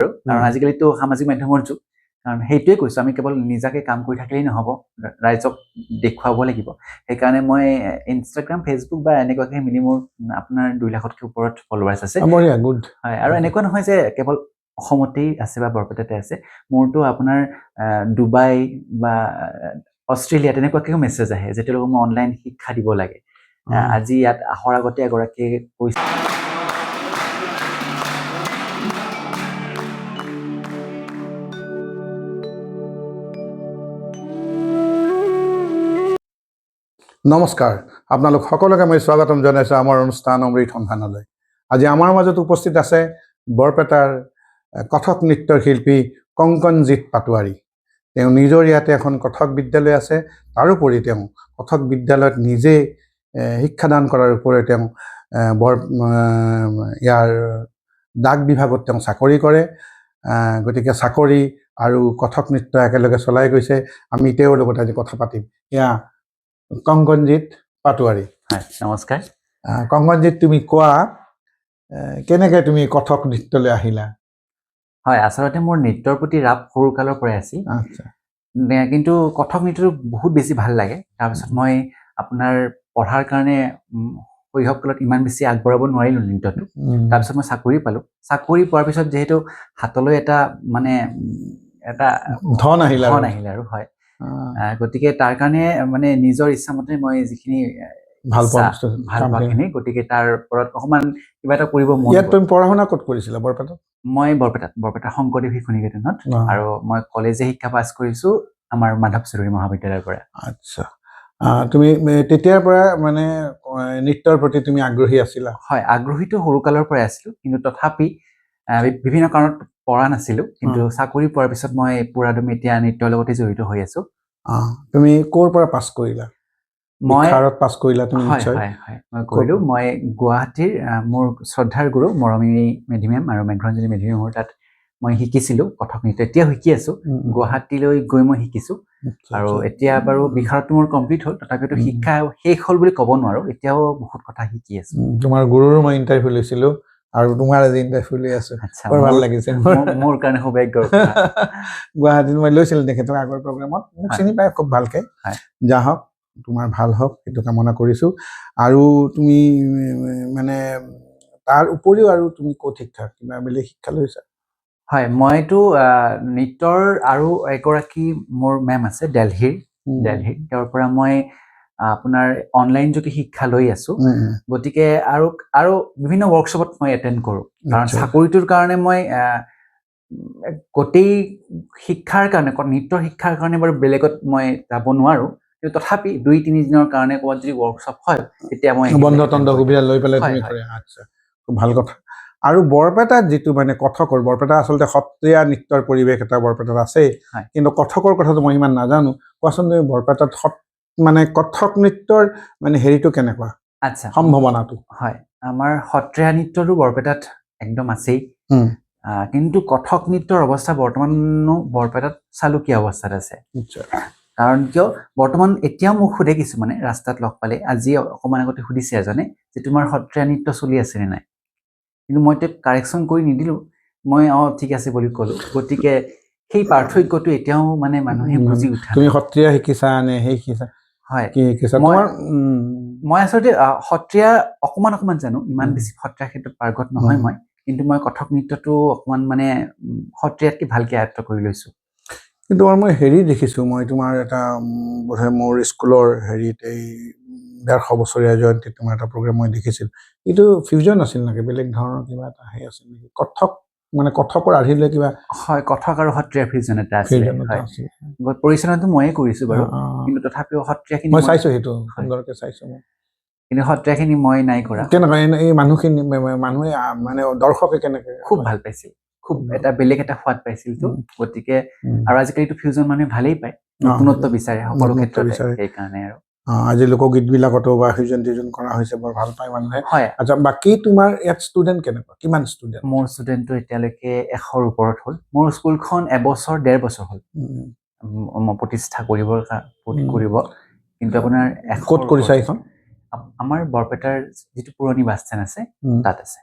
কাৰণ আজিকালিতো সামাজিক মাধ্যমৰ যুগ কাৰণ সেইটোৱে কৈছো আমি কেৱল নিজাকে কাম কৰি থাকিলেই নহব ৰাইজক দেখুৱাব লাগিব সেইকাৰণে মই ইনষ্টাগ্ৰাম ফেচবুক বা এনেকুৱাকে মিলি মোৰ আপোনাৰ 2 লাখতকৈ ওপৰত ফলোৱাৰ্ছ আছে হয় আৰু এনেকুৱা নহয় যে কেৱল অসমতেই আছে বা বৰপেটাতে আছে মোৰতো আপোনাৰ ডুবাই বা অষ্ট্ৰেলিয়া তেনেকুৱাকেও মেছেজ আহে যে তেওঁলোকক মই অনলাইন শিক্ষা দিব লাগে আজি ইয়াত আহৰ আগতে এগৰাকী কৈছে নমস্কাৰ আপোনালোক সকলোকে মই স্বাগতম জনাইছো আমাৰ অনুষ্ঠান অমৃত সন্ধানলৈ আজি আমাৰ মাজত উপস্থিত আছে বৰপেটাৰ কথক নৃত্যৰ শিল্পী কংকনজিৎ পাটোৱাৰী তেওঁ নিজৰ ইয়াতে এখন কথক বিদ্যালয় আছে তাৰোপৰি তেওঁ কথক বিদ্যালয়ত নিজে শিক্ষাদান কৰাৰ উপৰি তেওঁ ইয়াৰ ডাক বিভাগত তেওঁ চাকৰি কৰে গতিকে চাকৰি আৰু কথক নৃত্য একেলগে চলাই গৈছে আমি তেওঁৰ লগত আজি কথা পাতিম ইয়া কংকনজিৎ পাটোৱাৰী হয় নমস্কাৰ কংকনজিৎ তুমি কোৱা কেনেকৈ তুমি কথক নৃত্যলৈ আহিলা হয় আচলতে মোৰ নৃত্যৰ প্ৰতি ৰাপ সৰুকালৰ পৰাই আছিল আচ্ছা কিন্তু কথক নৃত্যটো বহুত বেছি ভাল লাগে তাৰপিছত মই আপোনাৰ পঢ়াৰ কাৰণে শৈশৱকালত ইমান বেছি আগবঢ়াব নোৱাৰিলোঁ নৃত্যটো তাৰপিছত মই চাকৰি পালোঁ চাকৰি পোৱাৰ পিছত যিহেতু হাতলৈ এটা মানে এটা ধন আহিলে আৰু হয় গতিকে তাৰ কাৰণে মানে নিজৰ ইচ্ছামতে মই যিখিনি ভাল পোৱাখিনি গতিকে তাৰ ওপৰত অকণমান কিবা এটা কৰিব মন ইয়াত তুমি পঢ়া শুনা ক'ত কৰিছিলা বৰপেটাত মই বৰপেটা শংকৰদেৱ শিশু নিকেতনত আৰু মই কলেজে শিক্ষা পাছ কৰিছোঁ আমাৰ মাধৱ চৌধুৰী মহাবিদ্যালয়ৰ পৰা আচ্ছা তুমি তেতিয়াৰ পৰা মানে নৃত্যৰ প্ৰতি তুমি আগ্ৰহী আছিলা হয় আগ্ৰহীটো সৰুকালৰ পৰাই আছিলোঁ কিন্তু তথাপি বিভিন্ন কাৰণত পৰা নাছিলোঁ কিন্তু চাকৰি পোৱাৰ পিছত মই পুৰাদমে এতিয়া নৃত্যৰ লগতে জড়িত হৈ আছোঁ তুমি ক'ৰ পৰা পাছ কৰিলা মই পাছ কৰিলা তুমি নিশ্চয় হয় মই কৰিলোঁ মই গুৱাহাটীৰ মোৰ শ্ৰদ্ধাৰ গুৰু মৰমী মেধি মেম আৰু মেঘৰঞ্জনী মেধি মেমৰ তাত মই শিকিছিলোঁ কথক নৃত্য এতিয়াও শিকি আছোঁ গুৱাহাটীলৈ গৈ মই শিকিছোঁ আৰু এতিয়া বাৰু বিশাৰদটো মোৰ কমপ্লিট হ'ল তথাপিতো শিক্ষা শেষ হ'ল বুলি ক'ব নোৱাৰোঁ এতিয়াও বহুত কথা শিকি আছোঁ তোমাৰ গুৰুৰ মই ইণ্টাৰভিউ লৈছিলোঁ আৰু তোমাৰ আজি ইণ্টাৰভিউ লৈ আছোঁ বৰ ভাল লাগিছে মোৰ কাৰণে সৌভাগ্যৰ গুৱাহাটীত মই লৈছিলোঁ তেখেতক আগৰ প্ৰগ্ৰামত মোক চিনি পাই খুব ভালকৈ যা হওক তোমাৰ ভাল হওক সেইটো কামনা কৰিছোঁ আৰু তুমি মানে তাৰ উপৰিও আৰু তুমি ক'ত শিক্ষা কিবা বেলেগ শিক্ষা লৈছা হয় মইতো নৃত্যৰ আৰু এগৰাকী মোৰ মেম আছে দিল্লীৰ তেওঁৰ পৰা মই আপোনাৰ অনলাইন যোগে শিক্ষা লৈ আছোঁ গতিকে আৰু বিভিন্ন ৱৰ্কশ্বপত মই এটেণ্ড কৰোঁ কাৰণ চাকৰিটোৰ কাৰণে মই গোটেই শিক্ষাৰ কাৰণে নৃত্যৰ শিক্ষাৰ কাৰণে বাৰু বেলেগত মই যাব নোৱাৰোঁ কিন্তু তথাপি 2-3 দিনৰ কাৰণে ক'ৰবাত যদি ৱৰ্কশ্বপ হয় তেতিয়া মই বন্ধ সুবিধা লৈ পেলাই তুমি কৰে আচ্ছা খুব ভাল কথা আৰু বৰপেটাত যিটো মানে কথকৰ বৰপেটা আচলতে সত্ৰীয়া নৃত্যৰ পৰিৱেশ এটা বৰপেটাত আছে কিন্তু কথকৰ কথাটো মই ইমান নাজানো কোৱাচোন তুমি বৰপেটাত মানে কথক নৃত্যৰ মানে হেৰিটো কেনেকুৱা আচ্ছা সম্ভাৱনাটো হয় আমাৰ সত্ৰীয়া নৃত্যৰো বৰপেটাত একদম আছেই কিন্তু কথক নৃত্যৰ অৱস্থা বৰ্তমানো বৰপেটাত চালুকীয়া অৱস্থাত আছে কাৰণ কিয় বৰ্তমান এতিয়াও মোক সোধে কিছুমানে ৰাস্তাত লগ পালে আজি অকণমান আগতে সুধিছে এজনে যে তোমাৰ সত্ৰীয়া নৃত্য চলি আছে নে নাই কিন্তু মই তেওঁক কাৰেকশ্যন কৰি নিদিলোঁ মই ঠিক আছে বুলি ক'লোঁ গতিকে সেই পাৰ্থক্যটো এতিয়াও মানে মানুহে বুজি উঠা তুমি সত্ৰীয়া শিকিছা নে সেই শিকিছা হয় কি শিকিছা মই আচলতে সত্ৰীয়া অকণমান জানো ইমান বেছি সত্ৰীয়া ক্ষেত্ৰত পাৰ্গত নহয় মই কিন্তু মই কথক নৃত্যটো অকণমান মানে সত্ৰীয়াতকৈ ভালকৈ আয়ত্ব কৰি লৈছোঁ কিন্তু মই হেৰি দেখিছোঁ মই তোমাৰ এটা বোধহয় মোৰ স্কুলৰ হেৰিত এই 150 বছৰীয়া জয়ন্তীত তোমাৰ এটা প্ৰগ্ৰেম মই দেখিছিলোঁ এইটো ফিউজন আছিল নেকি বেলেগ ধৰণৰ কিবা এটা হেৰি আছিল নেকি কথক মানে কথকৰ আৰ্হিলৈ কিবা হয় কথক আৰু সত্ৰীয়া ফিউজন এটা আছিল পৰিচালনাটো ময়ে কৰিছোঁ বাৰু কিন্তু তথাপিও সত্ৰীয়াখিনি মই চাইছোঁ সেইটো সুন্দৰকৈ চাইছোঁ মই কিন্তু সত্ৰীয়াখিনি মই নাই কৰা কেনেকুৱা এই মানুহখিনি মানুহে মানে দৰ্শকে কেনেকৈ খুব ভাল পাইছিল খুব এটা বেলেগ এটা সোৱাদ পাইছিলতো গতিকে আৰু আজিকালিতো ফিউজন মানুহে ভালেই পায় নতুনত্ব বিচাৰে সকলো ক্ষেত্ৰতে সেইকাৰণে আৰু আজি লোকগীতবিলাকতো বা ফিউজন কৰা হৈছে বৰ ভাল পায় মানুহে আচ্ছা বাকী তোমাৰ ইয়াত ষ্টুডেণ্ট কেনেকুৱা কিমান ষ্টুডেণ্ট মোৰ ষ্টুডেণ্টটো এতিয়ালৈকে 100ৰ ওপৰত হ'ল মোৰ স্কুলখন 1.5 বছৰ হ'ল মই প্ৰতিষ্ঠা কৰিব কিন্তু আপোনাৰ ক'ত কৰিছা এইখন আমাৰ বৰপেটাৰ যিটো পুৰণি বাছ ষ্টেণ্ড আছে তাত আছে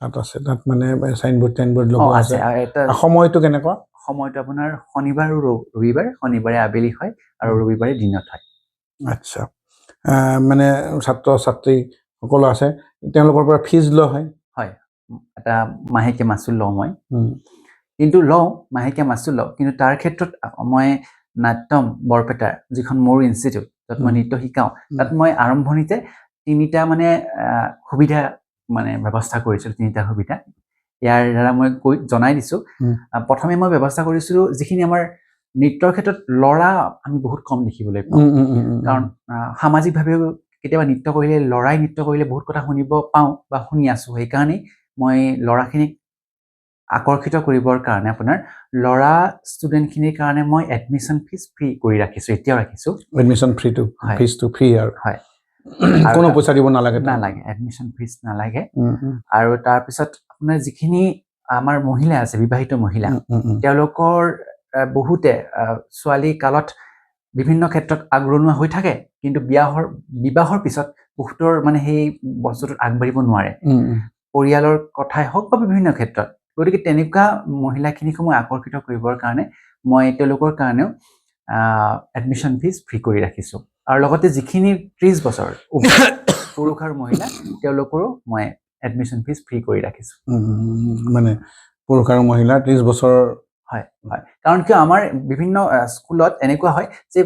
তাত আছে তাত মানে চাইনবোৰ্ড অ লগোৱা আছে আছে আৰু এটা সময়টো কেনেকুৱা সময়টো আপোনাৰ শনিবাৰ আৰু ৰবিবাৰ শনিবাৰে আবেলি হয় আৰু ৰবিবাৰে দিনত হয় আচ্ছা মানে ছাত্ৰ ছাত্ৰী সকলো আছে তেওঁলোকৰ পৰা ফিজ লোৱা হয় হয় এটা মাহেকীয়া মাচুল লওঁ মই কিন্তু লওঁ মাহেকীয়া মাচুল লওঁ কিন্তু তাৰ ক্ষেত্ৰত মই নাট্যম বৰপেটাৰ যিখন মোৰ ইনষ্টিটিউট য'ত মই নৃত্য শিকাওঁ তাত মই আৰম্ভণিতে তিনিটা মানে সুবিধা মানে ব্যৱস্থা কৰিছিলোঁ তিনিটা সুবিধা ইয়াৰ দ্বাৰা মই জনাই দিছোঁ প্ৰথমে মই ব্যৱস্থা কৰিছিলোঁ যিখিনি আমাৰ নৃত্যৰ ক্ষেত্ৰত ল'ৰা আমি বহুত কম দেখিবলৈ পাওঁ কাৰণ সামাজিকভাৱেও কেতিয়াবা নৃত্য কৰিলে ল'ৰাই নৃত্য কৰিলে বহুত কথা শুনিব পাওঁ বা শুনি আছোঁ সেইকাৰণেই মই ল'ৰাখিনিক আকৰ্ষিত কৰিবৰ কাৰণে আপোনাৰ ল'ৰা ষ্টুডেণ্টখিনিৰ কাৰণে মই এডমিশ্যন ফিজ ফ্ৰী কৰি ৰাখিছোঁ এতিয়াও ৰাখিছোঁ এডমিশ্যন ফিজটো ফ্ৰী আৰু হয় কোনো পইচা দিব নালাগে এডমিশ্যন ফিজ নালাগে আৰু তাৰপিছত আপোনাৰ যিখিনি আমাৰ মহিলা আছে বিবাহিত মহিলা তেওঁলোকৰ বহুতে ছোৱালী কালত বিভিন্ন ক্ষেত্ৰত আগৰণুৱা হৈ থাকে কিন্তু বিবাহৰ পিছত বহুতৰ মানে সেই বস্তুটোত আগবাঢ়িব নোৱাৰে পৰিয়ালৰ কথাই হওক বা বিভিন্ন ক্ষেত্ৰত গতিকে তেনেকুৱা মহিলাখিনিক মই আকৰ্ষিত কৰিবৰ কাৰণে মই তেওঁলোকৰ কাৰণেও এডমিশ্যন ফিজ ফ্ৰী কৰি ৰাখিছোঁ আৰু লগতে যিখিনি 30 বছৰ পুৰুষ আৰু মহিলা তেওঁলোকৰো মই এডমিশ্যন ফিজ ফ্ৰী কৰি ৰাখিছোঁ মানে পুৰুষ আৰু মহিলা 30 বছৰ হয় হয় কাৰণ কিয় আমাৰ বিভিন্ন স্কুলত এনেকুৱা হয় যে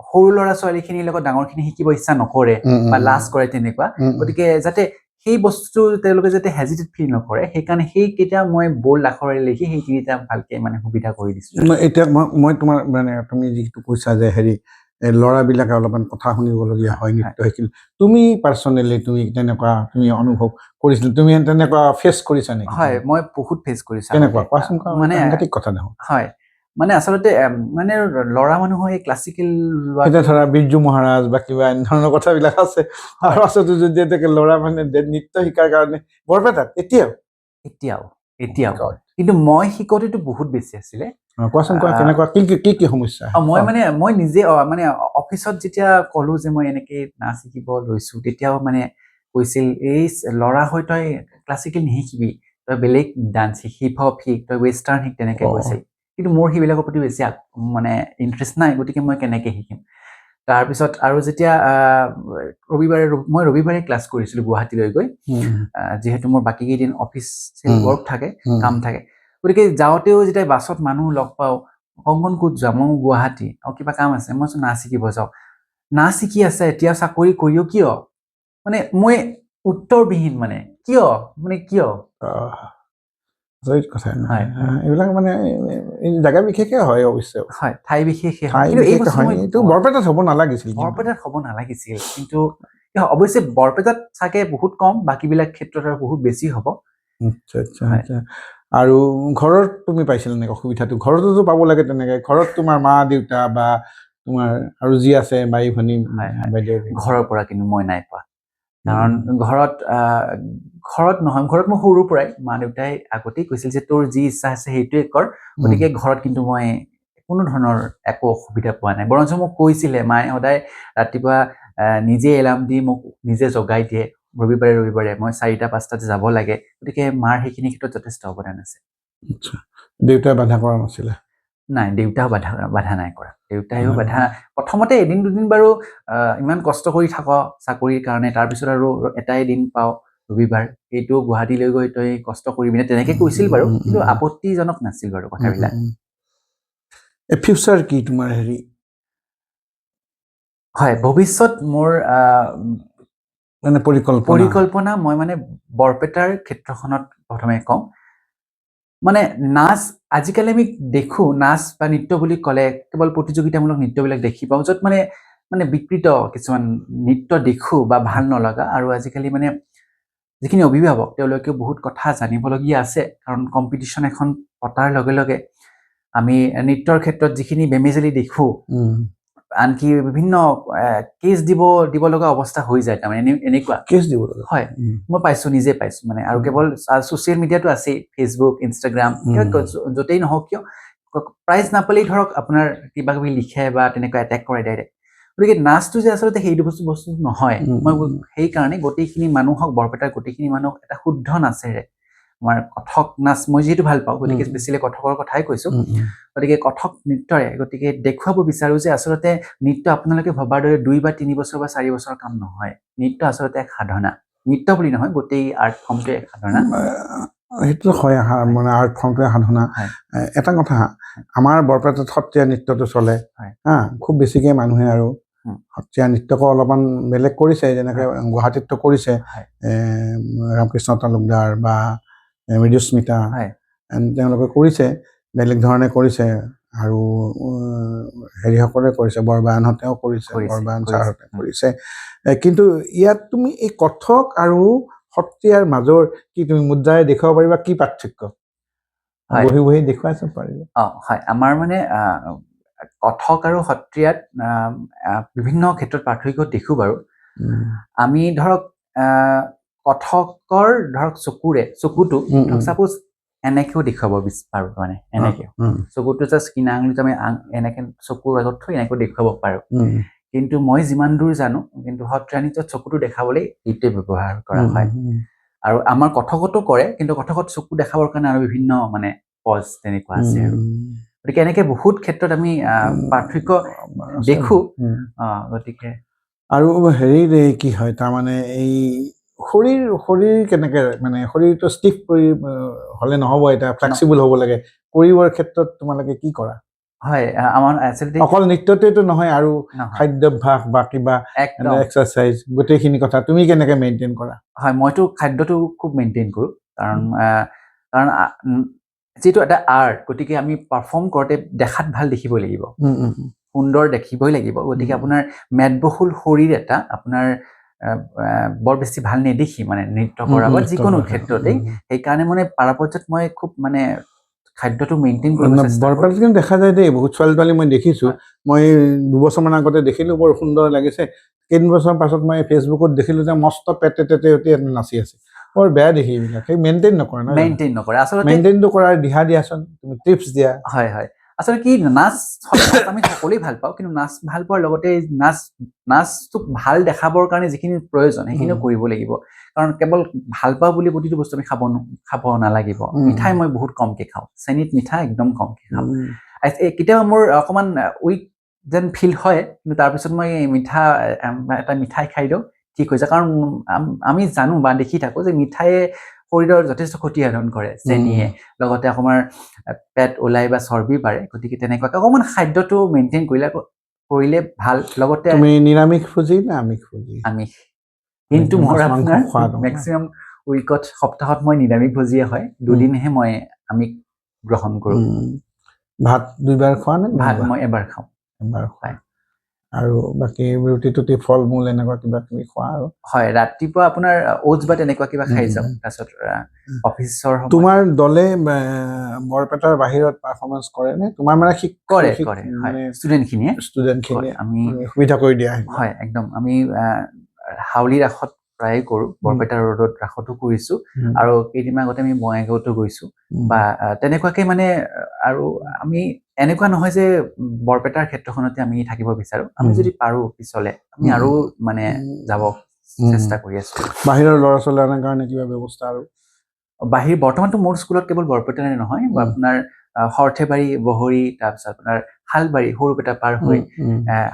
সৰু ল'ৰা ছোৱালীখিনিৰ লগত ডাঙৰখিনি শিকিব ইচ্ছা নকৰে বা লাজ কৰে তেনেকুৱা গতিকে যাতে সেই বস্তুটো তেওঁলোকে যাতে হেজিটেট ফিল নকৰে সেইকাৰণে সেইকেইটা মই বোল্ড আখৰেৰে লিখি সেই তিনিটা ভালকে মানে সুবিধা কৰি দিছোঁ এতিয়া মই তোমাৰ মানে তুমি যিটো কৈছা যে হেৰি ল'ৰাবিলাকে অলপমান কথা শুনিবলগীয়া হয় নৃত্য শিকিল তুমি পাৰ্চনেলি তুমি তেনেকুৱা তুমি অনুভৱ কৰিছিলা তুমি তেনেকুৱা ফেচ কৰিছা নেকি হয় মই বহুত ফেচ কৰিছোঁ কেনেকুৱা কোৱাচোন মানে সাংঘাতিক কথা দেখোন হয় মানে আচলতে মানে ল'ৰা মানুহৰ এই ক্লাছিকেল এতিয়া ধৰা বিৰজু মহাৰাজ বা কিবা এনে ধৰণৰ কথাবিলাক আছে আৰু আছতো যদি এতেকে ল'ৰা মানে নৃত্য শিকাৰ কাৰণে বৰপেটাত এতিয়াও কিন্তু মই শিকোতেতো বহুত বেছি আছিলে কোৱাচোন কোৱা কেনেকুৱা কি সমস্যা মই নিজে মানে অফিচত যেতিয়া ক'লো যে মই এনেকে নাচ শিকিব লৈছো তেতিয়াও মানে কৈছিল এই ল'ৰা হৈ তই ক্লাছিকেল নিশিকিবি তই বেলেগ ডান্স শিক হিপ হপ শিক তই ৱেষ্টাৰ্ণ শিক তেনেকে কৈছিল কিন্তু মোৰ সেইবিলাকৰ প্ৰতি বেছি মানে ইণ্টাৰেষ্ট নাই গতিকে মই কেনেকে শিকিম তাৰপিছত আৰু যেতিয়া মই ৰবিবাৰে ক্লাছ কৰিছিলোঁ গুৱাহাটীলৈ গৈ যিহেতু মোৰ বাকী কেইদিন অফিচ ৱৰ্ক থাকে কাম থাকে গতিকে যাওঁতেও যেতিয়া বাছত মানুহ লগ পাওঁ কংকন ক'ত যোৱা মই গুৱাহাটী আৰু কিবা কাম আছে মই নাচ শিকিব যাওঁ নাচ শিকি আছে এতিয়া চাকৰি কৰিও কিয় মানে মই উত্তৰবিহীন মানে কিয় কথা নহয় এইবিলাক মানে জাগা বিশেষে হয় অৱশ্যে হয় ঠাই বিশেষে হয় এইটো বৰপেটাত হ'ব নালাগিছিল কিন্তু অৱশ্যে বৰপেটাত চাগে বহুত কম বাকীবিলাক ক্ষেত্ৰত আৰু বহুত বেছি হ'ব আচ্ছা আৰু ঘৰত তুমি পাইছিলা নেকি অসুবিধাটো ঘৰতো পাব লাগে তেনেকে ঘৰত তোমাৰ মা দেউতা বা তোমাৰ আৰু যি আছে বাই ভনী বাইদেউ ঘৰৰ পৰা কিন্তু মই নাই পোৱা কাৰণ ঘৰত নহয় ঘৰত মই সৰুৰ পৰাই মা দেউতাই আগতেই কৈছিল যে তোৰ যি ইচ্ছা আছে সেইটোৱে কৰ গতিকে ঘৰত কিন্তু মই কোনো ধৰণৰ একো অসুবিধা পোৱা নাই বৰঞ্চ মোক কৈছিলে মায়ে সদায় ৰাতিপুৱা নিজে এলাৰ্ম দি মোক নিজে জগাই দিয়ে ৰবিবাৰে মই 4-5টাতে যাব লাগে গতিকে মাৰ সেইখিনি ক্ষেত্ৰত যথেষ্ট অৱদান আছে দেউতাই বাধা কৰা নাছিলে নাই দেউতাও বাধা নাই কৰা দেউতাইও বাধা প্ৰথমতে এদিন দুদিন বাৰু ইমান কষ্ট কৰি থাক চাকৰিৰ কাৰণে তাৰপিছত আৰু এটাই দিন পাওঁ ৰবিবাৰ এইটো গুৱাহাটীলৈ গৈ তই কষ্ট কৰিবিনে তেনেকে কৈছিল বাৰু কিন্তু আপত্তিজনক নাছিল বাৰু কথাবিলাক ফিউচাৰ কি তোমাৰ হেৰি হয় ভৱিষ্যত মোৰ মানে পৰিকল্পনা মই মানে বৰপেটাৰ ক্ষেত্ৰখনত প্ৰথমে কওঁ মানে নাচ আজিকালি আমি দেখো নাচ বা নৃত্য বুলি ক'লে কেৱল প্ৰতিযোগিতামূলক নৃত্যবিলাক দেখি পাওঁ য'ত মানে বিকৃত কিছুমান নৃত্য দেখো বা ভাল নলগা আৰু আজিকালি মানে যিখিনি অভিভাৱক তেওঁলোকেও বহুত কথা জানিবলগীয়া আছে কাৰণ কম্পিটিশ্যন এখন পতাৰ লগে লগে আমি নৃত্যৰ ক্ষেত্ৰত যিখিনি বেমেজালি দেখো আনকি বিভিন্ন কেছ দিব লগা অৱস্থা হৈ যায় তাৰমানে এনেকুৱা কেছ দিব লগা হয় মই নিজে পাইছো মানে আৰু কেৱল ছ'চিয়েল মিডিয়াটো আছেই ফেচবুক ইনষ্টাগ্ৰাম য'তেই নহওক কিয় প্ৰাইজ নাপালেই ধৰক আপোনাৰ কিবা কিবি লিখে বা তেনেকুৱা এটেক কৰে ডাইৰেক্ট গতিকে নাচটো যে আচলতে সেইটো বস্তু নহয় মই সেইকাৰণে গোটেইখিনি মানুহক বৰপেটাৰ গোটেইখিনি মানুহক এটা শুদ্ধ নাচেৰে আমাৰ কথক নাচ মই যিহেতু ভাল পাওঁ গতিকে স্পেচিয়েলি কথকৰ কথাই কৈছোঁ গতিকে কথক নৃত্যৰে গতিকে দেখুৱাব বিচাৰোঁ যে আচলতে নৃত্য আপোনালোকে ভবাৰ দৰে 2 বা 3 বছৰ বা 4 বছৰৰ কাম নহয় নৃত্য আচলতে এক সাধনা নৃত্য বুলি নহয় গোটেই আৰ্ট ফৰ্মটোৱে এক সাধনা সেইটো হয় মানে আৰ্ট ফৰ্মটোৱে সাধনা এটা কথা আমাৰ বৰপেটাত সত্ৰীয়া নৃত্যটো চলে হা খুব বেছিকৈ মানুহে আৰু সত্ৰীয়া নৃত্যকো অলপমান বেলেগ কৰিছে যেনেকৈ গুৱাহাটীততো কৰিছে ৰামকৃষ্ণ তালুকদাৰ বা মৃদুস্মিতা তেওঁলোকে কৰিছে বেলেগ ধৰণে কৰিছে আৰু হেৰিসকলে কৰিছে বৰবায়নহঁতেও কৰিছে বৰবায়ন ছাৰহঁতে কৰিছে কিন্তু ইয়াত তুমি এই কথক আৰু সত্ৰীয়াৰ মাজৰ কি তুমি মুদ্ৰাৰে দেখুৱাব পাৰিবা কি পাৰ্থক্য বহি বহি দেখুৱাই চাব পাৰিলে হয় আমাৰ মানে কথক আৰু সত্ৰীয়াত বিভিন্ন ক্ষেত্ৰত পাৰ্থক্য দেখোঁ বাৰু আমি ধৰক কথকৰ ধৰক চকুটো চাপোজ এনেকেও দেখুৱাব পাৰোঁ মানে এনেকেও চকুটো জাষ্ট কিনা আঙুলিটো আমি এনেকে চকুৰ আগত থৈ এনেকৈ দেখুৱাব পাৰোঁ কিন্তু মই যিমান দূৰ জানো কিন্তু সত্ৰীয়া নৃত্যত চকুটো দেখাবলৈ এইটোৱে ব্যৱহাৰ কৰা হয় আৰু আমাৰ কথকতো কৰে কিন্তু কথকত চকু দেখাবৰ কাৰণে আৰু বিভিন্ন মানে পজ তেনেকুৱা আছে আৰু গতিকে এনেকে বহুত ক্ষেত্ৰত আমি পাৰ্থক্য দেখোঁ গতিকে আৰু হেৰি কি হয় তাৰমানে এই শৰীৰ কেনেকে মানে শৰীৰটো ষ্টিফ কৰি হ'লে নহ'ব এটা ফ্লেক্সিবল হ'ব লাগে কৰিবৰ ক্ষেত্ৰত তোমালোকে কি কৰা হয় আমাৰ আচলতে অকল নৃত্যতেতো নহয় আৰু খাদ্যাভ্যাস বা কিবা এক্সাৰচাইজ গোটেইখিনি কথা তুমি কেনেকে মেইনটেইন কৰা হয় মইতো খাদ্যটো খুব মেইনটেইন কৰোঁ কাৰণ যিটো এটা আৰ্ট গতিকে আমি পাৰফৰ্ম কৰোঁতে দেখাত ভাল দেখিব লাগিব সুন্দৰ দেখিবই লাগিব গতিকে আপোনাৰ মেদবহুল শৰীৰ এটা আপোনাৰ বৰ বেছি ভাল নেদেখি মানে নৃত্য কৰা বা যিকোনো ক্ষেত্ৰতেই সেইকাৰণে মানে পৰাপক্ষত মই খুব মানে খাদ্যটো মেইনটেইন কৰিব চেষ্টা কৰোঁ বৰপেটাত কিন্তু দেখা যায় দেই বহুত ছোৱালী মই দেখিছোঁ মই 2 বছৰমান আগতে দেখিলোঁ বৰ সুন্দৰ লাগিছে কেইবছৰ পাছত মই ফেচবুকত দেখিলোঁ যে মস্ত পেটে নাচি আছে বৰ বেয়া দেখি এইবিলাক সেই মেইনটেইন নকৰে আচলতে মেইনটেইনটো কৰাৰ দিহা দিয়াচোন তুমি টিপছ দিয়া হয় আচলতে কি নাচ আমি সকলোৱে ভাল পাওঁ কিন্তু নাচ ভাল পোৱাৰ লগতে নাচটোক ভাল দেখাবৰ কাৰণে যিখিনি প্ৰয়োজন সেইখিনিও কৰিব লাগিব কাৰণ কেৱল ভাল পাওঁ বুলি প্ৰতিটো বস্তু আমি খাব নালাগিব মিঠাই মই বহুত কমকৈ খাওঁ চেনিত মিঠাই একদম কমকৈ খাওঁ কেতিয়াবা মোৰ অকণমান উইক যেন ফিল হয় কিন্তু তাৰপিছত মই এটা মিঠাই খাই দিওঁ ঠিক হৈ যায় কাৰণ আমি জানো বা দেখি থাকোঁ যে মিঠায়ে শৰীৰৰ যথেষ্ট ক্ষতি সাধন কৰে চেনিয়ে লগতে অকণমান পেট ওলাই বা চৰ্বি বাঢ়ে গতিকে তেনেকুৱাকৈ অকণমান খাদ্যটো মেইনটেইন কৰিলে ভাল লগতে তুমি নিৰামিষ ভোজী নে আমিষ ভোজী আমিষ কিন্তু মোৰ আপোনাৰ মেক্সিমাম উইকত সপ্তাহত মই নিৰামিষ ভোজীয়ে হয় 2 দিনহে মই আমিষ গ্ৰহণ কৰোঁ ভাত 2 বাৰ খোৱা নে ভাত মই এবাৰ খাওঁ খায় আৰু বাকী ৰুটি ফল মূল এনেকুৱা কিবা কিবি খোৱা আৰু হয় ৰাতিপুৱা আপোনাৰ ওটছ বা তেনেকুৱা কিবা খাই যাওঁ তাৰপিছত অফিচৰ তোমাৰ দলে বৰপেটাৰ বাহিৰত পাৰফৰ্মেঞ্চ কৰে নে তোমাৰ মানে কৰে মানে ষ্টুডেণ্টখিনিয়ে আমি সুবিধা কৰি দিয়া হয় একদম আমি হাউলি ৰাসত প্ৰায়ে কৰোঁ বৰপেটা ৰোডত ৰাসতো কৰিছোঁ আৰু কেইদিনমান আগতে আমি বঙাইগাঁৱতো গৈছোঁ বা তেনেকুৱাকৈ মানে আৰু আমি এনেকুৱা নহয় যে বৰপেটাৰ ক্ষেত্ৰখনতে আমি থাকিব বিচাৰোঁ আমি যদি পাৰোঁ পিছলে আমি আৰু মানে যাব চেষ্টা কৰি আছোঁ বাহিৰৰ ল'ৰা ছোৱালী আনাৰ কাৰণে কিবা ব্যৱস্থা আৰু বৰ্তমানতো মোৰ স্কুলত কেৱল বৰপেটাৰে নহয় বা আপোনাৰ সৰ্থেবাৰী বহৰী তাৰপিছত আপোনাৰ শালবাৰী সৰুপেটা পাৰ হৈ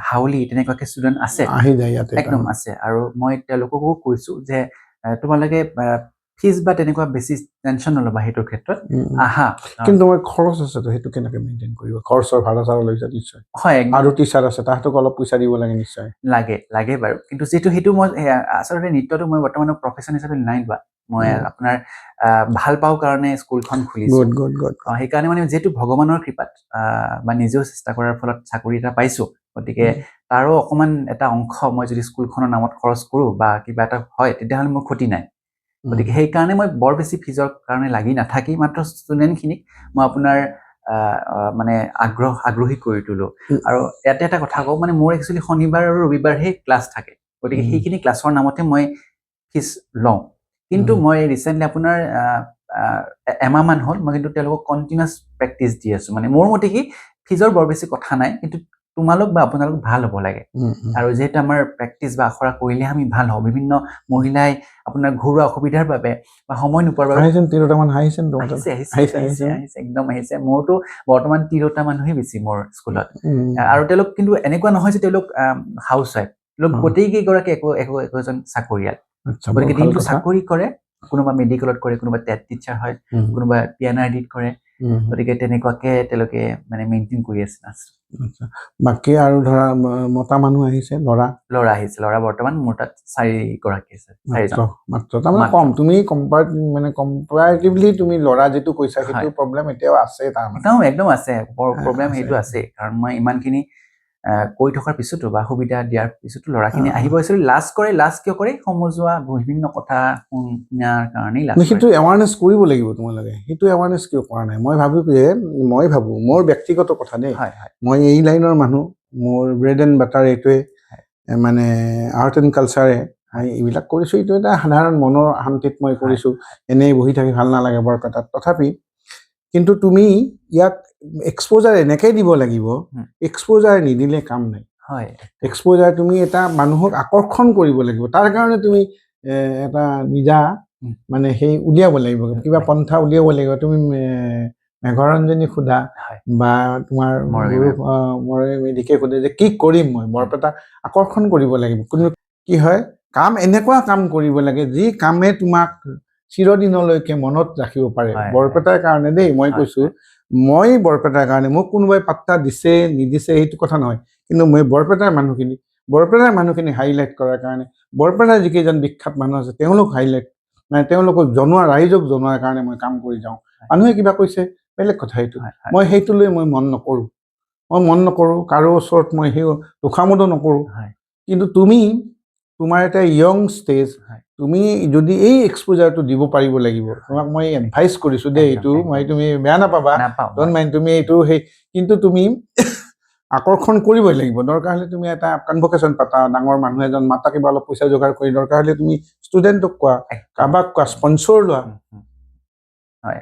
হাউলি তেনেকুৱাকৈ ষ্টুডেণ্ট আছে একদম আছে আৰু মই তেওঁলোককো কৈছোঁ যে তোমালোকে ফিজ বা তেনেকুৱা বেছি টেনশ্যন নল'বা সেইটোৰ ক্ষেত্ৰত আহা কিন্তু তোমাৰ খৰচ আছে সেইটো কেনেকৈ মেইনটেইন কৰিবা খৰচৰ ভাড়া চাড়া লৈছা নিশ্চয় হয় আৰু টিচাৰ আছে তাহাঁতক অলপ পইচা দিব লাগে নিশ্চয় লাগে বাৰু কিন্তু যিটো সেইটো মই আচলতে নৃত্যটো মই বৰ্তমানৰ প্ৰফেশ্যন হিচাপে নাই লোৱা মই আপোনাৰ ভাল পাওঁ কাৰণে স্কুলখন খুলিছোঁ সেইকাৰণে মানে যিহেতু ভগৱানৰ কৃপাত বা নিজেও চেষ্টা কৰাৰ ফলত চাকৰি এটা পাইছোঁ গতিকে তাৰো অকণমান এটা অংশ মই যদি স্কুলখনৰ নামত খৰচ কৰোঁ বা কিবা এটা হয় তেতিয়াহ'লে মোৰ ক্ষতি নাই গতিকে সেইকাৰণে মই বৰ বেছি ফিজৰ কাৰণে লাগি নাথাকি মাত্ৰ ষ্টুডেণ্টখিনিক মই আপোনাৰ মানে আগ্ৰহী কৰি তোলোঁ আৰু ইয়াতে এটা কথা কওঁ মানে মোৰ একচুৱেলি শনিবাৰ আৰু ৰবিবাৰহে ক্লাছ থাকে গতিকে সেইখিনি ক্লাছৰ নামতে মই ফিজ লওঁ কিন্তু মই ৰিচেণ্টলি আপোনাৰ এমাহমান হ'ল মই কিন্তু তেওঁলোকক কণ্টিনিউৱাছ প্ৰেক্টিছ দি আছোঁ মানে মোৰ মতে কি ফিজৰ বৰ বেছি কথা নাই কিন্তু তোমালোক বা আপোনালোক ভাল হ'ব লাগে আৰু যিহেতু আমাৰ প্ৰেক্টিচ বা আখৰা কৰিলে আমি ভাল হওঁ বিভিন্ন মহিলাই আপোনাৰ ঘৰুৱা অসুবিধাৰ বাবে বা সময় নোপোৱাৰ বাবে আহিছে একদম আহিছে মোৰতো বৰ্তমান ৩টা মানুহে বেছি মোৰ স্কুলত আৰু তেওঁলোক কিন্তু এনেকুৱা নহয় যে তেওঁলোক হাউচ ৱাইফ লোক গোটেইকেইগৰাকী একোজন চাকৰিয়াল গতিকে দিনটো চাকৰি কৰে কোনোবা মেডিকেলত কৰে কোনোবা টেট টিচাৰ হয় কোনোবা পিএনআৰডিত কৰে গতিকে তেনেকুৱাকে তেওঁলোকে মানে মেইনটেইন কৰি আছে বাকী আৰু ধৰা মতা মানুহ আহিছে ল'ৰা আহিছে ল'ৰা বৰ্তমান মোৰ তাত 4গৰাকী আছে মাত্ৰ তাৰমানে কম তুমি কম্পাৰেটিভলি তুমি ল'ৰা যিটো কৈছা সেইটো প্ৰব্লেম এতিয়াও আছে তাৰমানে একদম আছে প্ৰব্লেম সেইটো আছে কাৰণ মই ইমানখিনি কৈ থকাৰ পিছতো বা সুবিধা দিয়াৰ পিছতো ল'ৰাখিনি আহিব আছিল লাজ কিয় কৰে সমজুৱা বিভিন্ন কথা শুনাৰ কাৰণেই লাজ সেইটো এৱাৰনেছ কৰিব লাগিব তোমালোকে সেইটো এৱাৰনেছ কিয় কৰা নাই মই ভাবো মোৰ ব্যক্তিগত কথা দেই মই এই লাইনৰ মানুহ মোৰ ব্ৰেড এণ্ড বাটাৰ এইটোৱে মানে আৰ্ট এণ্ড কালচাৰে মই এইবিলাক কৰিছোঁ এইটো এটা সাধাৰণ মনৰ শান্তিত মই কৰিছোঁ এনেই বহি থাকি ভাল নালাগে বৰপেটাত তথাপি কিন্তু তুমি ইয়াক এক্সপ'জাৰ এনেকৈ দিব লাগিব এক্সপ'জাৰ নিদিলে কাম নাই এক্সপ'জাৰ তুমি এটা মানুহক আকৰ্ষণ কৰিব লাগিব তাৰ কাৰণে তুমি এটা নিজা মানে সেই উলিয়াব লাগিব কিবা পন্থা উলিয়াব লাগিব তুমি মেঘৰঞ্জনী সোধা বা তোমাৰ মেধিকে সোধে যে কি কৰিম মই বৰপেটা আকৰ্ষণ কৰিব লাগিব কোনো কি হয় কাম এনেকুৱা কাম কৰিব লাগে যি কামে তোমাক চিৰদিনলৈকে মনত ৰাখিব পাৰে বৰপেটাৰ কাৰণে দেই মই কৈছোঁ মই বৰপেটাৰ কাৰণে মোক কোনোবাই পাত্তা দিছে নিদিছে সেইটো কথা নহয় কিন্তু মই বৰপেটাৰ মানুহখিনি হাইলাইট কৰাৰ কাৰণে বৰপেটাৰ যিকেইজন বিখ্যাত মানুহ আছে তেওঁলোক হাইলাইট মানে তেওঁলোকক ৰাইজক জনোৱাৰ কাৰণে মই কাম কৰি যাওঁ মানুহে কিবা কৈছে বেলেগ কথা সেইটো মই সেইটো লৈ মই মন নকৰোঁ কাৰো ওচৰত মই সেই তোষামোদো নকৰোঁ কিন্তু তোমাৰ এটা য়ং ষ্টেজ তুমি যদি এই এক্সপ'জাৰটো দিব পাৰিব লাগিব তোমাক মই এডভাইচ কৰিছোঁ দেই এইটো তুমি বেয়া নাপাবা ড'ন্ট মাইণ্ড তুমি এইটো কিন্তু তুমি আকৰ্ষণ কৰিবই লাগিব দৰকাৰ হ'লে তুমি এটা কনভকেশ্যন পাতা ডাঙৰ মানুহ এজন মাতা কিবা অলপ পইচা যোগাৰ কৰি দৰকাৰ হ'লে তুমি ষ্টুডেণ্টক কোৱা কাৰোবাক কোৱা স্পনচৰ লোৱা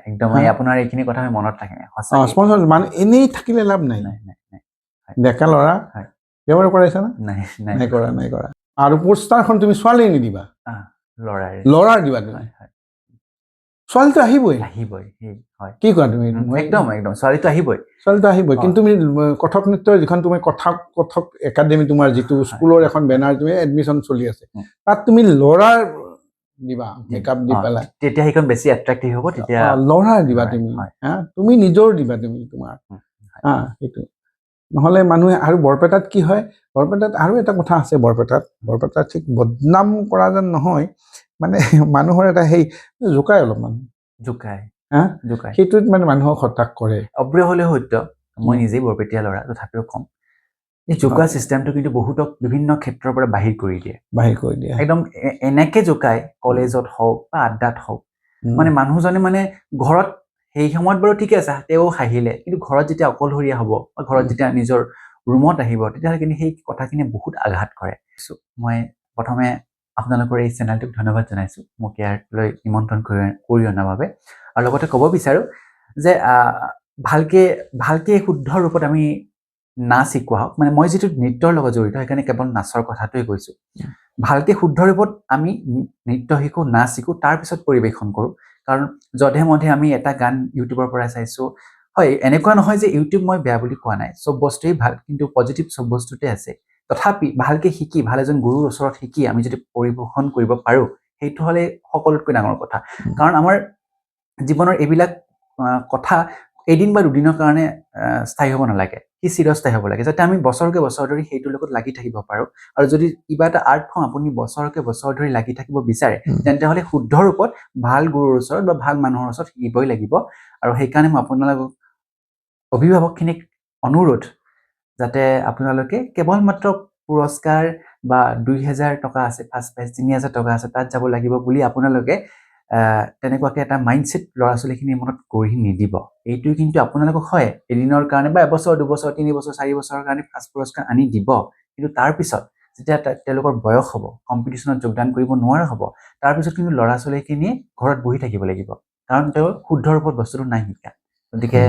একদম আপোনাৰ এইখিনি কথা মনত থাকে স্পনচৰ মানে এনেই থাকিলে লাভ নাই ডেকা ল'ৰা ব্যৱহাৰ কৰাইছা না নাই কৰা আৰু পোষ্টাৰখন তুমি ছোৱালীয়ে নিদিবা ল'ৰাৰ দিবা ছোৱালীটো আহিবই কি কোৱা তুমি একদম ছোৱালীটো আহিবই কিন্তু তুমি কথক নৃত্যৰ যিখন তুমি কথক একাডেমি তোমাৰ যিটো স্কুলৰ এখন বেনাৰ তুমি এডমিশ্যন চলি আছে তাত তুমি ল'ৰাৰ দিবা মেকআপ দি পেলাই তেতিয়া সেইখন বেছি এট্ৰেক্টিভ হ'ব তেতিয়া ল'ৰাৰ দিবা তুমি নিজৰ দিবা তুমি তোমাৰ সেইটো নহ'লে মানুহে আৰু বৰপেটাত কি হয় বৰপেটাত আৰু এটা কথা আছে বৰপেটাত ঠিক বদনাম কৰা যেন নহয় মানে মানুহৰ এটা জোকাই অলপমান সেইটোত মানে মানুহক হতাশ কৰে অপ্ৰিয় হ'লেও সত্য মই নিজেই বৰপেটীয়া ল'ৰা তথাপিও কম এই জোকা চিষ্টেমটো কিন্তু বহুতক বিভিন্ন ক্ষেত্ৰৰ পৰা বাহিৰ কৰি দিয়ে একদম এনেকে জোকাই কলেজত হওক বা আড্ডাত হওক মানে মানুহজনে মানে ঘৰত সেই সময়ত বাৰু ঠিকে আছে তেওঁ হাঁহিলে কিন্তু ঘৰত যেতিয়া অকলশৰীয়া হ'ব বা ঘৰত যেতিয়া নিজৰ ৰুমত আহিব তেতিয়াহ'লে কিন্তু সেই কথাখিনি বহুত আঘাত কৰে মই প্ৰথমে আপোনালোকৰ এই চেনেলটোক ধন্যবাদ জনাইছোঁ মোক ইয়ালৈ নিমন্ত্ৰণ কৰি অনাৰ বাবে আৰু লগতে ক'ব বিচাৰোঁ যে ভালকে শুদ্ধ ৰূপত আমি নাচ শিকোৱা হওক মানে মই যিটো নৃত্যৰ লগত জড়িত সেইকাৰণে কেৱল নাচৰ কথাটোৱে কৈছোঁ ভালকে শুদ্ধ ৰূপত আমি নৃত্য শিকোঁ নাচ শিকোঁ তাৰপিছত পৰিৱেশন কৰোঁ কাৰণ যধে মধে আমি এটা গান ইউটিউবৰ পৰা চাইছোঁ হয় এনেকুৱা নহয় যে ইউটিউব মই বেয়া বুলি কোৱা নাই চব বস্তুৱেই ভাল কিন্তু পজিটিভ চব বস্তুতে আছে তথাপি ভালকে শিকি ভাল এজন গুৰুৰ ওচৰত শিকি আমি যদি পৰিৱেশন কৰিব পাৰোঁ সেইটো হ'লে সকলোতকৈ ডাঙৰ কথা কাৰণ আমাৰ জীৱনৰ এইবিলাক কথা এদিন বা দুদিনৰ কাৰণে স্থায়ী হ'ব নালাগে সি চিৰস্থায়ী হ'ব লাগে যাতে আমি বছৰকে বছৰ ধৰি সেইটোৰ লগত লাগি থাকিব পাৰোঁ আৰু যদি কিবা এটা আৰ্ট ফৰ্ম আপুনি বছৰকে বছৰ ধৰি লাগি থাকিব বিচাৰে তেন্তে হ'লে শুদ্ধ ৰূপত ভাল গুৰুৰ ওচৰত বা ভাল মানুহৰ ওচৰত শিকিবই লাগিব আৰু সেইকাৰণে মই আপোনালোকক অভিভাৱকখিনিক অনুৰোধ যাতে আপোনালোকে কেৱল মাত্ৰ পুৰস্কাৰ বা 2000 টকা আছে ফাৰ্ষ্ট প্ৰাইজ 3000 টকা আছে তাত যাব লাগিব বুলি আপোনালোকে তেনেকুৱাকে এটা মাইণ্ডছেট ল'ৰা ছোৱালীখিনিৰ মনত গঢ়ি নিদিব এইটোৱে কিন্তু আপোনালোকক হয় এদিনৰ কাৰণে বা এবছৰ 2 বছৰ 3 বছৰ 4 বছৰৰ কাৰণে ফাৰ্ষ্ট পুৰস্কাৰ আনি দিব কিন্তু তাৰপিছত যেতিয়া তেওঁলোকৰ বয়স হ'ব কম্পিটিশ্যনত যোগদান কৰিব নোৱাৰা হ'ব তাৰপিছত কিন্তু ল'ৰা ছোৱালীখিনিয়ে ঘৰত বহি থাকিব লাগিব কাৰণ তেওঁ শুদ্ধ ৰূপত বস্তুটো নাই শিকা গতিকে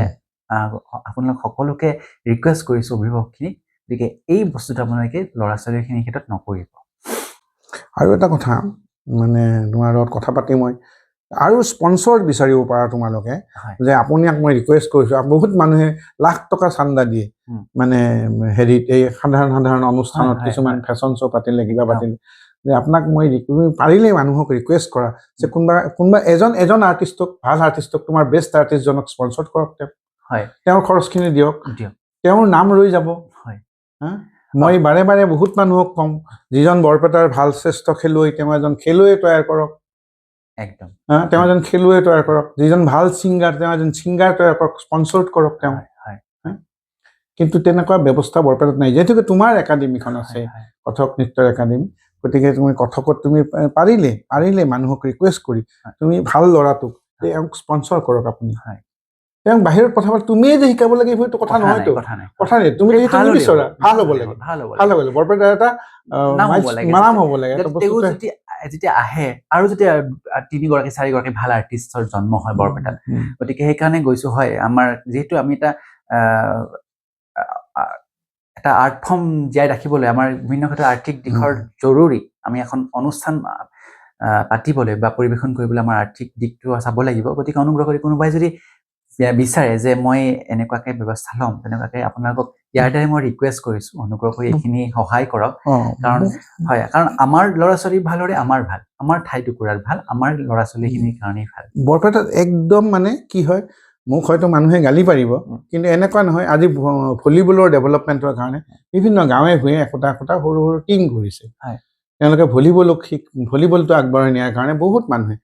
আপোনালোক সকলোকে ৰিকুৱেষ্ট কৰিছোঁ অভিভাৱকখিনিক গতিকে এই বস্তুটো আপোনালোকে ল'ৰা ছোৱালীখিনিৰ ক্ষেত্ৰত নকৰিব। আৰু এটা কথা মানে তোমাৰ লগত কথা পাতি মই আৰু স্পন্সৰ বিচাৰিব পাৰা তোমালোকে যে আপোনাক মই ৰিকুৱেষ্ট কৰিছোঁ। বহুত মানুহে লাখ টকা চান্দা দিয়ে মানে হেৰিত এই সাধাৰণ অনুষ্ঠানত কিছুমান ফেশ্বন শ্ব' পাতিলে কিবা পাতিলে যে আপোনাক মই পাৰিলে মানুহক ৰিকুৱেষ্ট কৰা যে কোনোবা এজন আৰ্টিষ্টক ভাল আৰ্টিষ্টক তোমাৰ বেষ্ট আৰ্টিষ্টজনক স্পন্সৰ কৰক, তেওঁৰ খৰচখিনি দিয়ক, তেওঁৰ নাম ৰৈ যাব। মই বাৰে বাৰে বহুত মানুহক কওঁ যিজন বৰপেটাৰ ভাল শ্ৰেষ্ঠ খেলুৱৈ তেওঁ এজন খেলুৱৈ তৈয়াৰ কৰক, একদম তেওঁ এজন খেলুৱৈ তৈয়াৰ কৰক। যিজন ভাল ছিংগাৰ তেওঁ এজন ছিংগাৰ তৈয়াৰ কৰক, স্পন্সৰ কৰক তেওঁ। কিন্তু তেনেকুৱা ব্যৱস্থা বৰপেটাত নাই, যিহেতুকে তোমাৰ একাডেমীখন আছে কথক নৃত্যৰ একাডেমী। গতিকে তুমি কথকত তুমি পাৰিলে মানুহক ৰিকুৱেষ্ট কৰি তুমি ভাল ল'ৰাটোক তেওঁক স্পন্সৰ কৰক। আপুনি তেওঁক বাহিৰত পঠাব, তুমিয়ে যে শিকাব লাগিব সেইটো কথা নহয়তো, কথা নাই। তুমি নিবিচৰা, ভাল হ'ব লাগে, ভাল হ'ব লাগে, বৰপেটাৰ এটা নাম হ'ব লাগে। যেতিয়া আহে আৰু যেতিয়া 3গৰাকী 4গৰাকী ভাল আৰ্টিষ্টৰ জন্ম হয় বৰপেটাত, গতিকে সেইকাৰণে গৈছো। হয়, আমাৰ যিহেতু আমি এটা আৰ্ট ফৰ্ম জীয়াই ৰাখিবলৈ আমাৰ বিভিন্ন ক্ষেত্ৰত আৰ্থিক দিশৰ জৰুৰী। আমি এখন অনুষ্ঠান পাতিবলৈ বা পৰিৱেশন কৰিবলৈ আমাৰ আৰ্থিক দিশটো চাব লাগিব। গতিকে অনুগ্ৰহ কৰি কোনোবাই যদি বিচাৰে যে মই এনেকুৱাকে ব্যৱস্থা ল'ম, তেনেকুৱাকে আপোনালোকক ইয়াৰ দ্বাৰাই মই ৰিকুৱেষ্ট কৰিছো, অনুগ্ৰহ কৰি এইখিনি সহায় কৰক। কাৰণ আমাৰ ল'ৰা ছোৱালী ভাল হ'লে আমাৰ ভাল, আমাৰ ঠাইটুকুৰাৰ ভাল, আমাৰ ল'ৰা ছোৱালীখিনিৰ কাৰণেই ভাল। বৰপেটাত একদম মানে কি হয়, মোক হয়তো মানুহে গালি পাৰিব, কিন্তু এনেকুৱা নহয়। আজি ভলীবলৰ ডেভেলপমেণ্টৰ কাৰণে বিভিন্ন গাঁৱে ভূঞে একোটা সৰু সৰু টিম কৰিছে। তেওঁলোকে ভলীবলটো আগবঢ়াই নিয়াৰ কাৰণে বহুত মানুহে,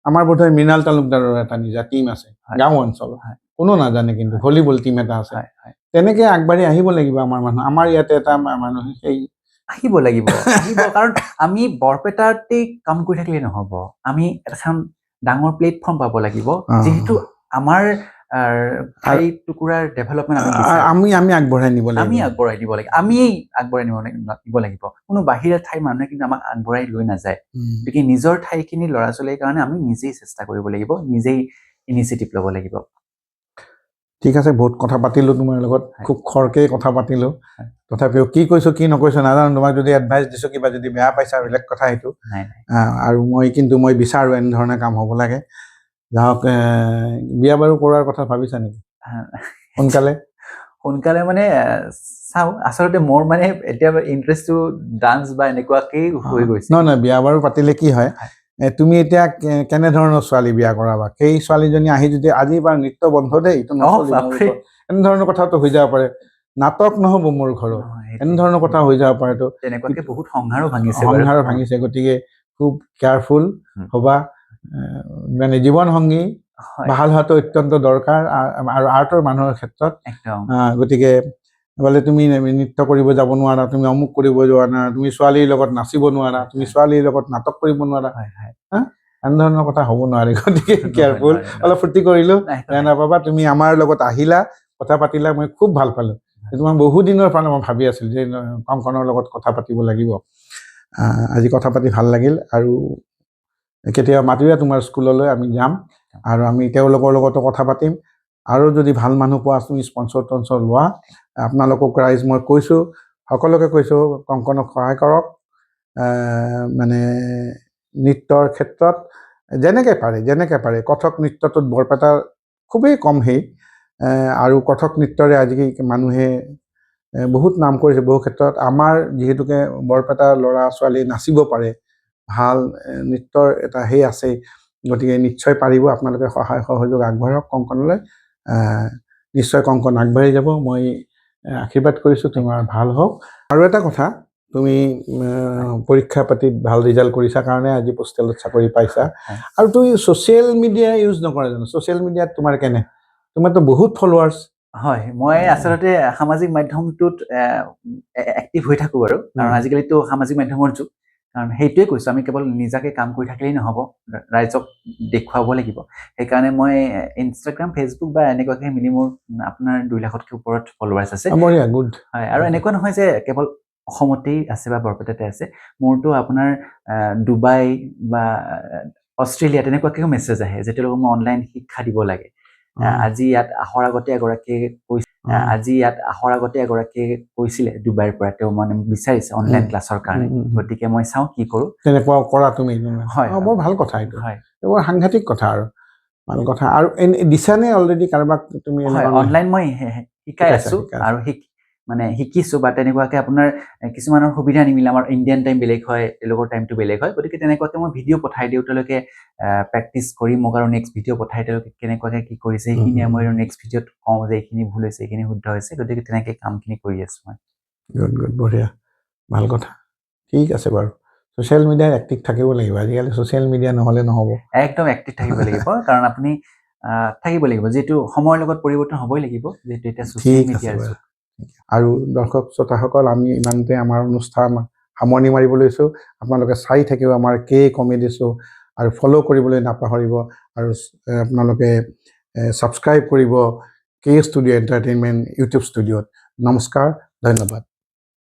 আমাৰ বোধহয় মৃণাল তালুকদাৰৰ এটা নিজা টিম আছে গাঁও অঞ্চলত, কোনো নাজানে কিন্তু ভলীবল টিম এটা আছে। তেনেকে আগবাঢ়ি আহিব লাগিব আমাৰ মানুহ। আমাৰ ইয়াতে এটা মানুহে সেই আহিব লাগিব কাৰণ আমি বৰপেটাতেই কাম কৰি থাকিলে নহ'ব, আমি এখন ডাঙৰ প্লেটফৰ্ম পাব লাগিব। যিহেতু আমাৰ ঠাইটুকুৰাৰ ডেভেলপমেণ্ট আমি আগবঢ়াই নিব লাগিব, আমি আগবঢ়াই নিব লাগিব। কোনো বাহিৰা ঠাইৰ মানুহে কিন্তু আমাক আগবঢ়াই লৈ নাযায়। গতিকে নিজৰ ঠাইখিনি ল'ৰা ছোৱালীৰ কাৰণে আমি নিজেই চেষ্টা কৰিব লাগিব, নিজেই ইনিচিয়েটিভ ল'ব লাগিব। ঠিক আছে, বহুত কথা পাতিলোঁ তোমাৰ লগত, খুব খৰকেই কথা পাতিলোঁ। তথাপিও কি কৈছো কি নকৈছো নাজানো, তোমাক যদি এডভাইচ দিছো কিবা যদি বেয়া পাইছা বেলেগ কথা সেইটো। আৰু মই বিচাৰো এনেধৰণে কাম হ'ব লাগে। যাওক, বিয়া বাৰু কৰাৰ কথা ভাবিছা নেকি সোনকালে? মানে চাওঁ, আচলতে মোৰ মানে এতিয়া ইণ্টাৰেষ্টটো ডান্স বা এনেকুৱাকেই হৈ গৈছে। নহয়, বিয়া বাৰু পাতিলে কি হয়, তুমি এতিয়া কেনেধৰণৰ ছোৱালী বিয়া কৰাবা? সেই ছোৱালীজনী আহি যদি আজি বা নৃত্য বন্ধ দেই এনেধৰণৰ কথাটো হৈ যাব পাৰে। নাটক নহ'ব মোৰ ঘৰত, এনেধৰণৰ কথা হৈ যাব পাৰে। তেনেকুৱাকে বহুত সংসাৰো ভাঙিছে। গতিকে খুব কেয়াৰফুল হ'বা। মানে জীৱন সংগী ভাল হোৱাটো অত্যন্ত দৰকাৰ, আৰু আৰ্টৰ মানুহৰ ক্ষেত্ৰত। গতিকে বোলে তুমি নৃত্য কৰিব যাব নোৱাৰা, তুমি অমুক কৰিব যোৱা না, তুমি ছোৱালীৰ লগত নাচিব নোৱাৰা, তুমি ছোৱালীৰ লগত নাটক কৰিব নোৱাৰা, এনেধৰণৰ কথা হ'ব নোৱাৰে। গতিকে কেয়াৰফুল। অলপ ফূৰ্তি কৰিলো, বেয়া নাপাবা। তুমি আমাৰ লগত আহিলা, কথা পাতিলা, মই খুব ভাল পালো। তোমাক বহুদিনৰ পৰা মই ভাবি আছিলো যে কংকনৰ লগত কথা পাতিব লাগিব। আজি কথা পাতি ভাল লাগিল, আৰু কেতিয়াবা মাতিবা তোমাৰ স্কুললৈ, আমি যাম আৰু আমি তেওঁলোকৰ লগতো কথা পাতিম। আৰু যদি ভাল মানুহ পোৱা তুমি স্পন্সৰ লোৱা। আপোনালোকক ৰাইজ মই কৈছোঁ, সকলোকে কৈছোঁ, কংকনক সহায় কৰক। মানে নৃত্যৰ ক্ষেত্ৰত যেনেকৈ পাৰে কথক নৃত্যটোত বৰপেটা খুবেই কম আৰু কথক নৃত্যৰে আজিকালি মানুহে বহুত নাম কৰিছে বহু ক্ষেত্ৰত। আমাৰ যিহেতুকে বৰপেটাৰ ল'ৰা ছোৱালী নাচিব পাৰে, ভাল নৃত্যৰ এটা আছে, গতিকে নিশ্চয় পাৰিব। আপোনালোকে সহায় সহযোগ আগবঢ়াওক কংকনলৈ, নিশ্চয় কংকন আগবাঢ়ি যাব। মই আশীৰ্বাদ কৰিছোঁ তোমাৰ ভাল হওক। আৰু এটা কথা, তুমি পৰীক্ষা পাতিত ভাল ৰিজাল্ট কৰিছা কাৰণে আজি পোষ্টেলত চাকৰি পাইছা। আৰু তুমি ছ'চিয়েল মিডিয়া ইউজ নকৰা জানো? ছ'চিয়েল মিডিয়াত তোমাৰ তোমাৰতো বহুত ফলোৱাৰ্ছ। হয়, মই আচলতে সামাজিক মাধ্যমটোত এক্টিভ হৈ থাকোঁ বাৰু, কাৰণ আজিকালিতো সামাজিক মাধ্যমৰ যুগ। কাৰণ সেইটোৱে কৈছোঁ, আমি কেৱল নিজাকে কাম কৰি থাকিলেই নহ'ব, ৰাইজক দেখুৱাব লাগিব। সেইকাৰণে মই ইনষ্টাগ্ৰাম, ফেচবুক বা এনেকুৱাকৈ মিলি মোৰ আপোনাৰ 2 লাখতকৈ ওপৰত ফলোৱাৰ্ছ আছে। হয়, আৰু এনেকুৱা নহয় যে কেৱল অসমতেই আছে বা বৰপেটাতে আছে। মোৰতো আপোনাৰ ডুবাই বা অষ্ট্ৰেলিয়া তেনেকুৱাকৈও মেছেজ আহে যে তেওঁলোকক মই অনলাইন শিক্ষা দিব লাগে। আজি ইয়াত অহাৰ আগতে এগৰাকীয়ে কৈছে আজি ইয়াত অহাৰ আগতে এগৰাকীয়ে কৈছিলে ডুবাইৰ পৰা তেওঁ মানে বিচাৰিছে অনলাইন ক্লাছৰ কাৰণে গতিকে মই চাওঁ কি কৰোঁ তেনেকুৱা কৰা তুমি হয় বৰ ভাল কথা এইটো হয় বৰ সাংঘাতিক কথা আৰু ভাল কথা আৰু দিছানে অলৰেডি কাৰোবাক তুমি হয় অনলাইন মই শিকাই আছো আৰু মানে শিকিছো বা তেনেকুৱাকে আপোনাৰ কিছুমানৰ সুবিধা নিমিলে আমাৰ ইণ্ডিয়ান টাইম বেলেগ হয় তেওঁলোকৰ টাইমটো বেলেগ হয় গতিকে তেনেকুৱাকে মই ভিডিঅ' পঠাই দিওঁ তেওঁলোকে প্ৰেক্টিচ কৰি মোক আৰু নেক্সট ভিডিঅ' পঠাই তেওঁলোকে কেনেকুৱাকে কি কৰিছে সেইখিনি মই নেক্সট ভিডিঅ'ত কওঁ যে এইখিনি ভুল হৈছে এইখিনি শুদ্ধ হৈছে গতিকে তেনেকে কামখিনি কৰি আছো মই গুড গুড বঢ়িয়া ভাল কথা ঠিক আছে বাৰু ছ'চিয়েল মিডিয়াত এক্টিভ থাকিব লাগিব আজিকালি ছ'চিয়েল মিডিয়া নহ'লে নহ'ব একদম এক্টিভ থাকিব লাগিব কাৰণ আপুনি থাকিব লাগিব যিহেতু সময়ৰ লগত পৰিৱৰ্তন হ'বই লাগিব যিহেতু এতিয়া ছ'চিয়েল মিডিয়াৰ যুগ আৰু দৰ্শক শ্ৰোতাসকল আমি ইমানতে আমাৰ অনুষ্ঠান সামৰণি মাৰিব লৈছোঁ আপোনালোকে চাই থাকিব আমাৰ কে কমেডি শ্ব' আৰু ফ'ল' কৰিবলৈ নাপাহৰিব আৰু আপোনালোকে ছাবস্ক্ৰাইব কৰিব কে ষ্টুডিঅ' এণ্টাৰটেইনমেণ্ট ইউটিউব ষ্টুডিঅ'ত নমস্কাৰ ধন্যবাদ